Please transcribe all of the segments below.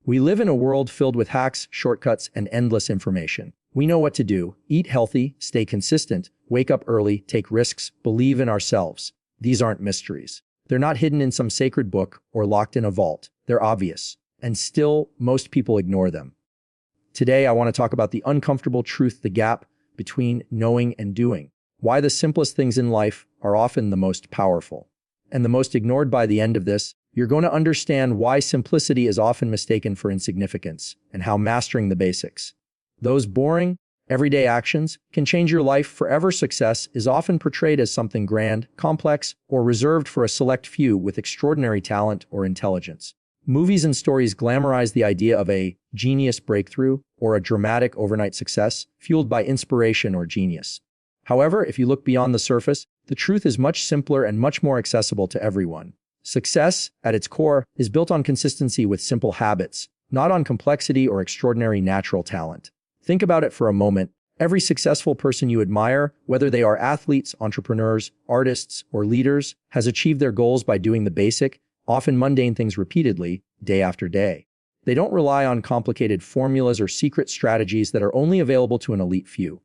We live in a world filled with hacks, shortcuts, and endless information. We know what to do: eat healthy, stay consistent, wake up early, take risks, believe in ourselves. These aren't mysteries. They're not hidden in some sacred book or locked in a vault. They're obvious. And still, most people ignore them. Today, I want to talk about the uncomfortable truth, the gap between knowing and doing. Why the simplest things in life are often the most powerful. And the most ignored. By the end of this, you're going to understand why simplicity is often mistaken for insignificance, and how mastering the basics, those boring, everyday actions, can change your life forever. Success is often portrayed as something grand, complex, or reserved for a select few with extraordinary talent or intelligence. Movies and stories glamorize the idea of a genius breakthrough or a dramatic overnight success fueled by inspiration or genius. However, if you look beyond the surface, the truth is much simpler and much more accessible to everyone. Success, at its core, is built on consistency with simple habits, not on complexity or extraordinary natural talent. Think about it for a moment. Every successful person you admire, whether they are athletes, entrepreneurs, artists, or leaders, has achieved their goals by doing the basic, often mundane things repeatedly, day after day. They don't rely on complicated formulas or secret strategies that are only available to an elite few.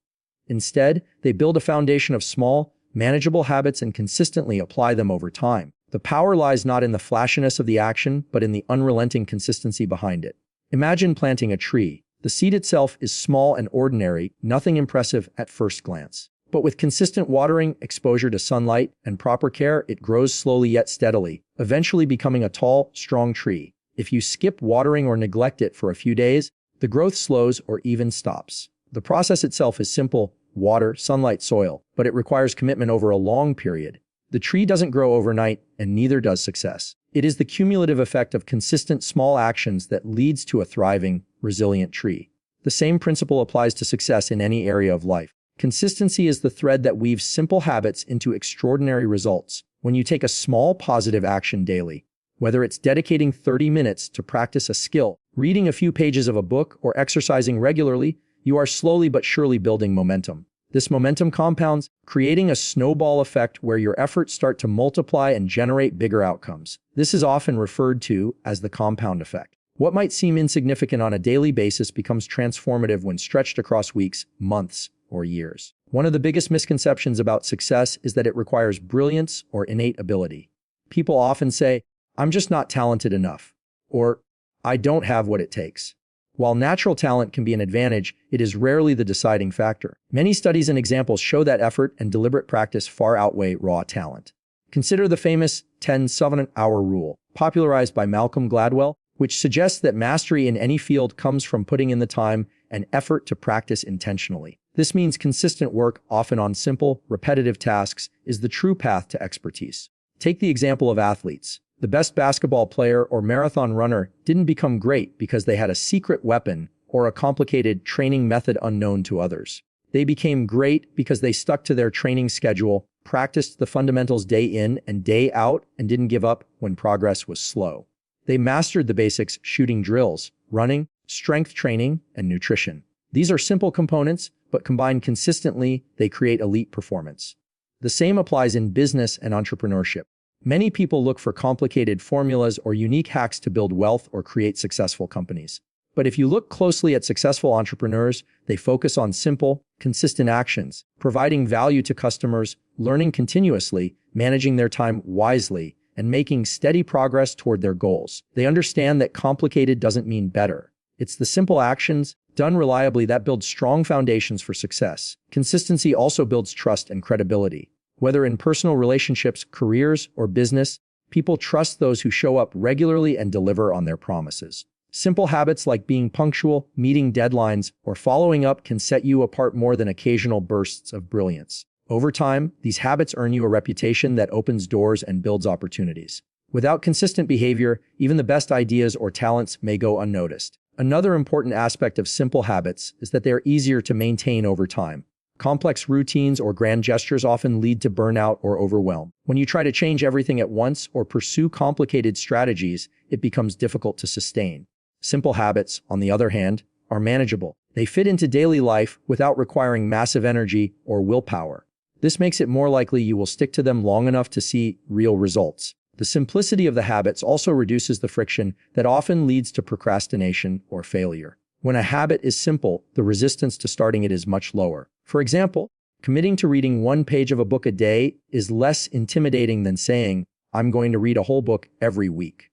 Instead, they build a foundation of small, manageable habits and consistently apply them over time. The power lies not in the flashiness of the action, but in the unrelenting consistency behind it. Imagine planting a tree. The seed itself is small and ordinary, nothing impressive at first glance. But with consistent watering, exposure to sunlight, and proper care, it grows slowly yet steadily, eventually becoming a tall, strong tree. If you skip watering or neglect it for a few days, the growth slows or even stops. The process itself is simple: water, sunlight, soil, but it requires commitment over a long period. The tree doesn't grow overnight, and neither does success. It is the cumulative effect of consistent small actions that leads to a thriving, resilient tree. The same principle applies to success in any area of life. Consistency is the thread that weaves simple habits into extraordinary results. When you take a small positive action daily, whether it's dedicating 30 minutes to practice a skill, reading a few pages of a book, or exercising regularly, you are slowly but surely building momentum. This momentum compounds, creating a snowball effect where your efforts start to multiply and generate bigger outcomes. This is often referred to as the compound effect. What might seem insignificant on a daily basis becomes transformative when stretched across weeks, months, or years. One of the biggest misconceptions about success is that it requires brilliance or innate ability. People often say, "I'm just not talented enough," or "I don't have what it takes." While natural talent can be an advantage, it is rarely the deciding factor. Many studies and examples show that effort and deliberate practice far outweigh raw talent. Consider the famous 10-7-hour rule, popularized by Malcolm Gladwell, which suggests that mastery in any field comes from putting in the time and effort to practice intentionally. This means consistent work, often on simple, repetitive tasks, is the true path to expertise. Take the example of athletes. The best basketball player or marathon runner didn't become great because they had a secret weapon or a complicated training method unknown to others. They became great because they stuck to their training schedule, practiced the fundamentals day in and day out, and didn't give up when progress was slow. They mastered the basics: shooting drills, running, strength training, and nutrition. These are simple components, but combined consistently, they create elite performance. The same applies in business and entrepreneurship. Many people look for complicated formulas or unique hacks to build wealth or create successful companies. But if you look closely at successful entrepreneurs, they focus on simple, consistent actions, providing value to customers, learning continuously, managing their time wisely, and making steady progress toward their goals. They understand that complicated doesn't mean better. It's the simple actions, done reliably, that build strong foundations for success. Consistency also builds trust and credibility. Whether in personal relationships, careers, or business, people trust those who show up regularly and deliver on their promises. Simple habits like being punctual, meeting deadlines, or following up can set you apart more than occasional bursts of brilliance. Over time, these habits earn you a reputation that opens doors and builds opportunities. Without consistent behavior, even the best ideas or talents may go unnoticed. Another important aspect of simple habits is that they are easier to maintain over time. Complex routines or grand gestures often lead to burnout or overwhelm. When you try to change everything at once or pursue complicated strategies, it becomes difficult to sustain. Simple habits, on the other hand, are manageable. They fit into daily life without requiring massive energy or willpower. This makes it more likely you will stick to them long enough to see real results. The simplicity of the habits also reduces the friction that often leads to procrastination or failure. When a habit is simple, the resistance to starting it is much lower. For example, committing to reading one page of a book a day is less intimidating than saying, "I'm going to read a whole book every week."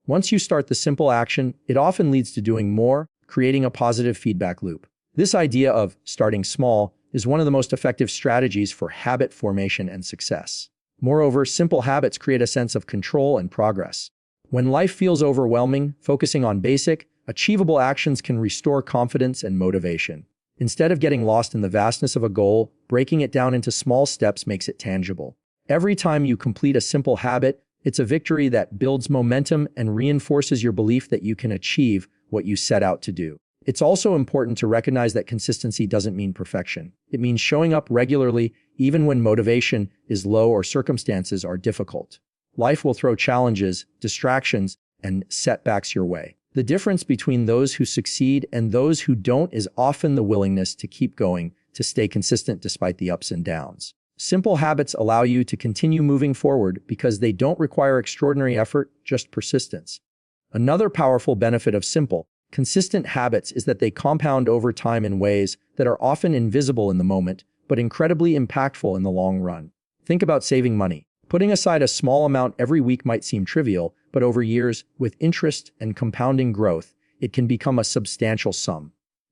Once you start the simple action, it often leads to doing more, creating a positive feedback loop. This idea of starting small is one of the most effective strategies for habit formation and success. Moreover, simple habits create a sense of control and progress. When life feels overwhelming, focusing on basic, achievable actions can restore confidence and motivation. Instead of getting lost in the vastness of a goal, breaking it down into small steps makes it tangible. Every time you complete a simple habit, it's a victory that builds momentum and reinforces your belief that you can achieve what you set out to do. It's also important to recognize that consistency doesn't mean perfection. It means showing up regularly, even when motivation is low or circumstances are difficult. Life will throw challenges, distractions, and setbacks your way. The difference between those who succeed and those who don't is often the willingness to keep going, to stay consistent despite the ups and downs. Simple habits allow you to continue moving forward because they don't require extraordinary effort, just persistence. Another powerful benefit of simple, consistent habits is that they compound over time in ways that are often invisible in the moment, but incredibly impactful in the long run. Think about saving money. Putting aside a small amount every week might seem trivial, but over years, with interest and compounding growth, it can become a substantial sum.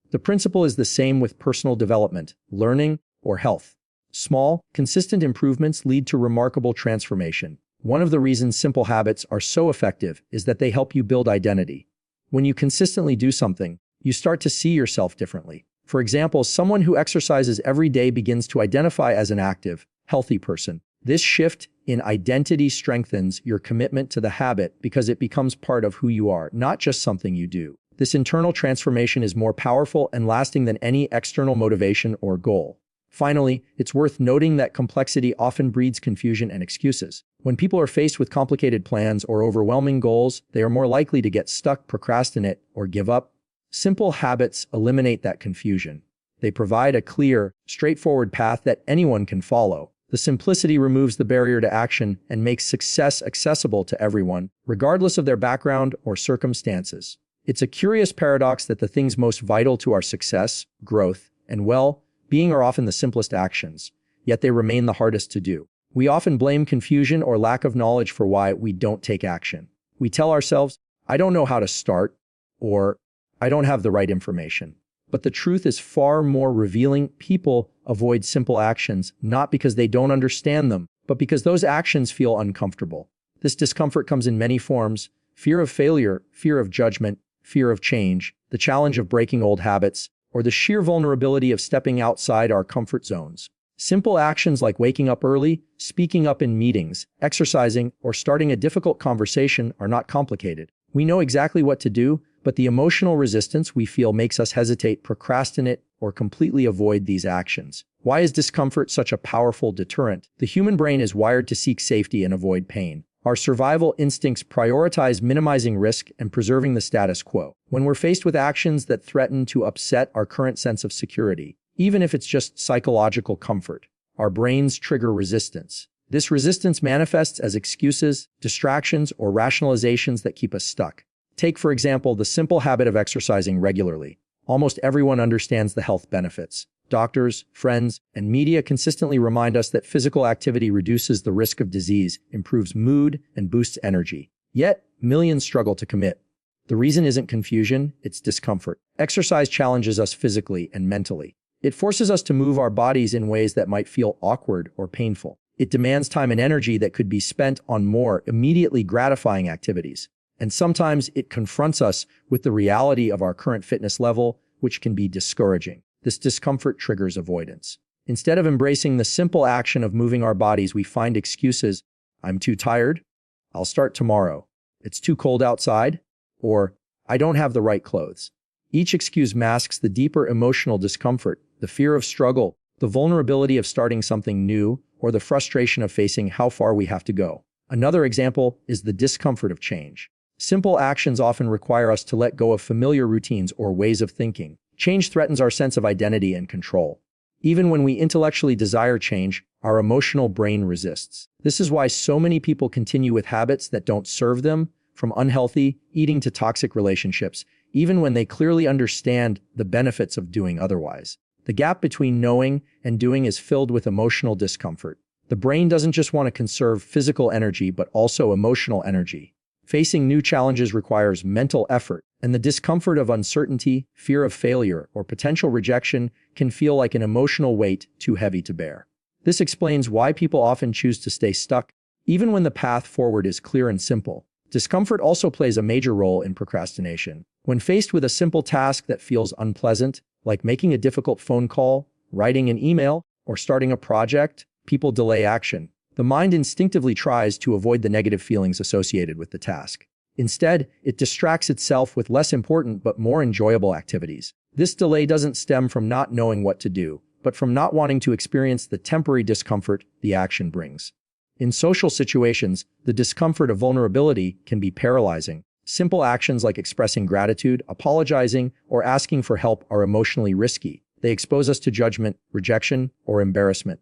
The principle is the same with personal development, learning, or health. Small, consistent improvements lead to remarkable transformation. One of the reasons simple habits are so effective is that they help you build identity. When you consistently do something, you start to see yourself differently. For example, someone who exercises every day begins to identify as an active, healthy person. This shift in identity strengthens your commitment to the habit because it becomes part of who you are, not just something you do. This internal transformation is more powerful and lasting than any external motivation or goal. Finally, it's worth noting that complexity often breeds confusion and excuses. When people are faced with complicated plans or overwhelming goals, they are more likely to get stuck, procrastinate, or give up. Simple habits eliminate that confusion. They provide a clear, straightforward path that anyone can follow. The simplicity removes the barrier to action and makes success accessible to everyone, regardless of their background or circumstances. It's a curious paradox that the things most vital to our success, growth, and well-being are often the simplest actions, yet they remain the hardest to do. We often blame confusion or lack of knowledge for why we don't take action. We tell ourselves, "I don't know how to start," or "I don't have the right information." But the truth is far more revealing. People avoid simple actions not because they don't understand them, but because those actions feel uncomfortable. This discomfort comes in many forms: fear of failure, fear of judgment, fear of change, the challenge of breaking old habits, or the sheer vulnerability of stepping outside our comfort zones. Simple actions like waking up early, speaking up in meetings, exercising, or starting a difficult conversation are not complicated. We know exactly what to do, but the emotional resistance we feel makes us hesitate, procrastinate, or completely avoid these actions. Why is discomfort such a powerful deterrent? The human brain is wired to seek safety and avoid pain. Our survival instincts prioritize minimizing risk and preserving the status quo. When we're faced with actions that threaten to upset our current sense of security, even if it's just psychological comfort, our brains trigger resistance. This resistance manifests as excuses, distractions, or rationalizations that keep us stuck. Take, for example, the simple habit of exercising regularly. Almost everyone understands the health benefits. Doctors, friends, and media consistently remind us that physical activity reduces the risk of disease, improves mood, and boosts energy. Yet, millions struggle to commit. The reason isn't confusion, it's discomfort. Exercise challenges us physically and mentally. It forces us to move our bodies in ways that might feel awkward or painful. It demands time and energy that could be spent on more immediately gratifying activities. And sometimes it confronts us with the reality of our current fitness level, which can be discouraging. This discomfort triggers avoidance. Instead of embracing the simple action of moving our bodies, we find excuses. "I'm too tired," "I'll start tomorrow," "It's too cold outside," or "I don't have the right clothes." Each excuse masks the deeper emotional discomfort, the fear of struggle, the vulnerability of starting something new, or the frustration of facing how far we have to go. Another example is the discomfort of change. Simple actions often require us to let go of familiar routines or ways of thinking. Change threatens our sense of identity and control. Even when we intellectually desire change, our emotional brain resists. This is why so many people continue with habits that don't serve them, from unhealthy eating to toxic relationships, even when they clearly understand the benefits of doing otherwise. The gap between knowing and doing is filled with emotional discomfort. The brain doesn't just want to conserve physical energy, but also emotional energy. Facing new challenges requires mental effort, and the discomfort of uncertainty, fear of failure, or potential rejection can feel like an emotional weight too heavy to bear. This explains why people often choose to stay stuck, even when the path forward is clear and simple. Discomfort also plays a major role in procrastination. When faced with a simple task that feels unpleasant, like making a difficult phone call, writing an email, or starting a project, people delay action. The mind instinctively tries to avoid the negative feelings associated with the task. Instead, it distracts itself with less important but more enjoyable activities. This delay doesn't stem from not knowing what to do, but from not wanting to experience the temporary discomfort the action brings. In social situations, the discomfort of vulnerability can be paralyzing. Simple actions like expressing gratitude, apologizing, or asking for help are emotionally risky. They expose us to judgment, rejection, or embarrassment.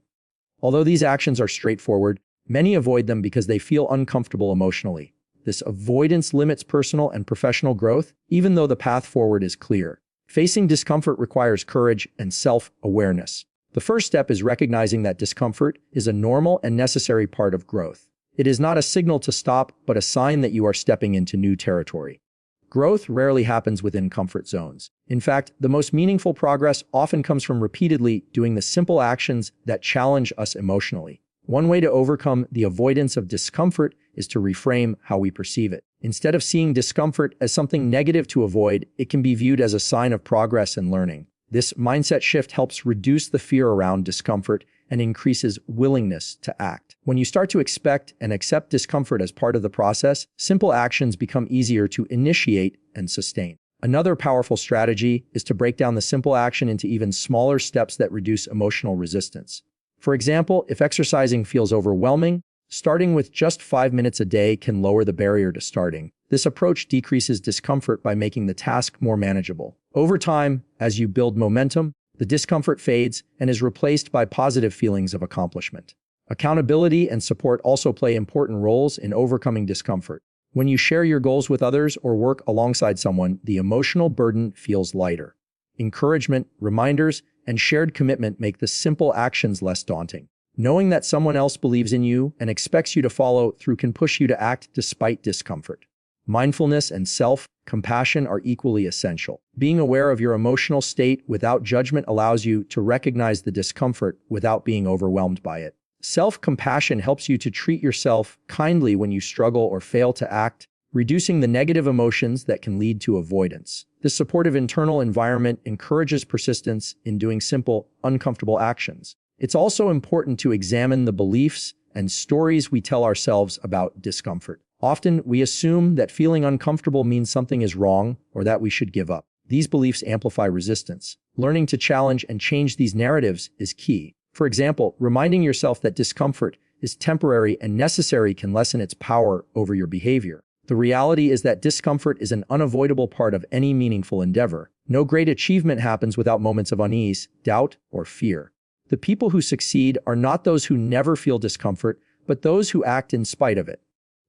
Although these actions are straightforward, many avoid them because they feel uncomfortable emotionally. This avoidance limits personal and professional growth, even though the path forward is clear. Facing discomfort requires courage and self-awareness. The first step is recognizing that discomfort is a normal and necessary part of growth. It is not a signal to stop, but a sign that you are stepping into new territory. Growth rarely happens within comfort zones. In fact, the most meaningful progress often comes from repeatedly doing the simple actions that challenge us emotionally. One way to overcome the avoidance of discomfort is to reframe how we perceive it. Instead of seeing discomfort as something negative to avoid, it can be viewed as a sign of progress and learning. This mindset shift helps reduce the fear around discomfort and increases willingness to act. When you start to expect and accept discomfort as part of the process, simple actions become easier to initiate and sustain. Another powerful strategy is to break down the simple action into even smaller steps that reduce emotional resistance. For example, if exercising feels overwhelming, starting with just 5 minutes a day can lower the barrier to starting. This approach decreases discomfort by making the task more manageable. Over time, as you build momentum, the discomfort fades and is replaced by positive feelings of accomplishment. Accountability and support also play important roles in overcoming discomfort. When you share your goals with others or work alongside someone, the emotional burden feels lighter. Encouragement, reminders, and shared commitment make the simple actions less daunting. Knowing that someone else believes in you and expects you to follow through can push you to act despite discomfort. Mindfulness and self-compassion are equally essential. Being aware of your emotional state without judgment allows you to recognize the discomfort without being overwhelmed by it. Self-compassion helps you to treat yourself kindly when you struggle or fail to act, reducing the negative emotions that can lead to avoidance. This supportive internal environment encourages persistence in doing simple, uncomfortable actions. It's also important to examine the beliefs and stories we tell ourselves about discomfort. Often, we assume that feeling uncomfortable means something is wrong or that we should give up. These beliefs amplify resistance. Learning to challenge and change these narratives is key. For example, reminding yourself that discomfort is temporary and necessary can lessen its power over your behavior. The reality is that discomfort is an unavoidable part of any meaningful endeavor. No great achievement happens without moments of unease, doubt, or fear. The people who succeed are not those who never feel discomfort, but those who act in spite of it.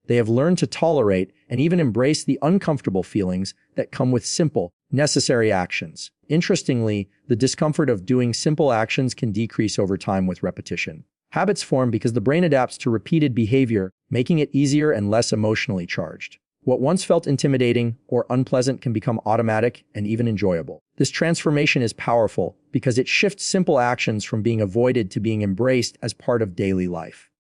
They have learned to tolerate and even embrace the uncomfortable feelings that come with simple, necessary actions. Interestingly, the discomfort of doing simple actions can decrease over time with repetition. Habits form because the brain adapts to repeated behavior, making it easier and less emotionally charged. What once felt intimidating or unpleasant can become automatic and even enjoyable. This transformation is powerful because it shifts simple actions from being avoided to being embraced as part of daily life.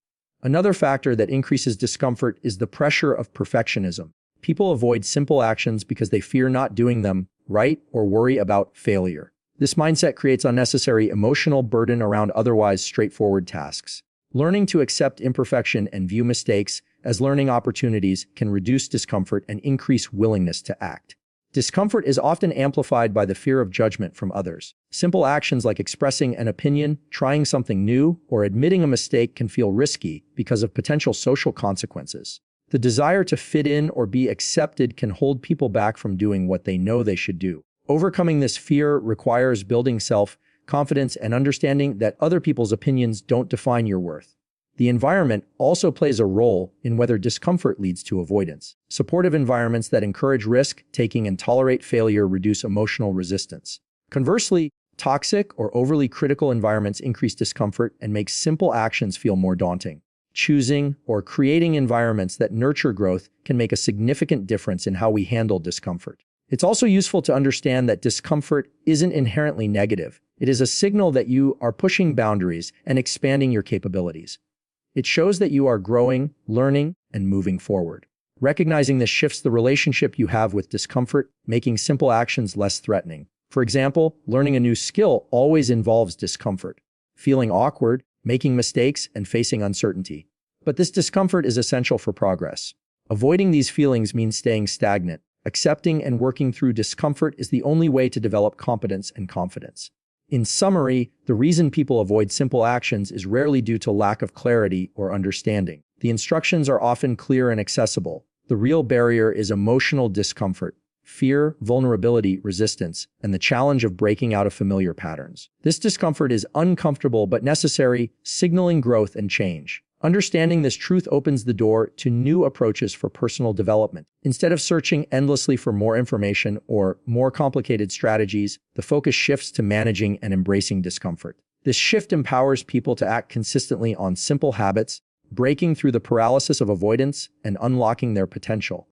Another factor that increases discomfort is the pressure of perfectionism. People avoid simple actions because they fear not doing them right or worry about failure. This mindset creates unnecessary emotional burden around otherwise straightforward tasks. Learning to accept imperfection and view mistakes as learning opportunities can reduce discomfort and increase willingness to act. Discomfort is often amplified by the fear of judgment from others. Simple actions like expressing an opinion, trying something new, or admitting a mistake can feel risky because of potential social consequences. The desire to fit in or be accepted can hold people back from doing what they know they should do. Overcoming this fear requires building self-confidence confidence, and understanding that other people's opinions don't define your worth. The environment also plays a role in whether discomfort leads to avoidance. Supportive environments that encourage risk-taking and tolerate failure reduce emotional resistance. Conversely, toxic or overly critical environments increase discomfort and make simple actions feel more daunting. Choosing or creating environments that nurture growth can make a significant difference in how we handle discomfort. It's also useful to understand that discomfort isn't inherently negative. It is a signal that you are pushing boundaries and expanding your capabilities. It shows that you are growing, learning, and moving forward. Recognizing this shifts the relationship you have with discomfort, making simple actions less threatening. For example, learning a new skill always involves discomfort, feeling awkward, making mistakes, and facing uncertainty. But this discomfort is essential for progress. Avoiding these feelings means staying stagnant. Accepting and working through discomfort is the only way to develop competence and confidence. In summary, the reason people avoid simple actions is rarely due to lack of clarity or understanding. The instructions are often clear and accessible. The real barrier is emotional discomfort, fear, vulnerability, resistance, and the challenge of breaking out of familiar patterns. This discomfort is uncomfortable but necessary, signaling growth and change. Understanding this truth opens the door to new approaches for personal development. Instead of searching endlessly for more information or more complicated strategies, the focus shifts to managing and embracing discomfort. This shift empowers people to act consistently on simple habits, breaking through the paralysis of avoidance and unlocking their potential.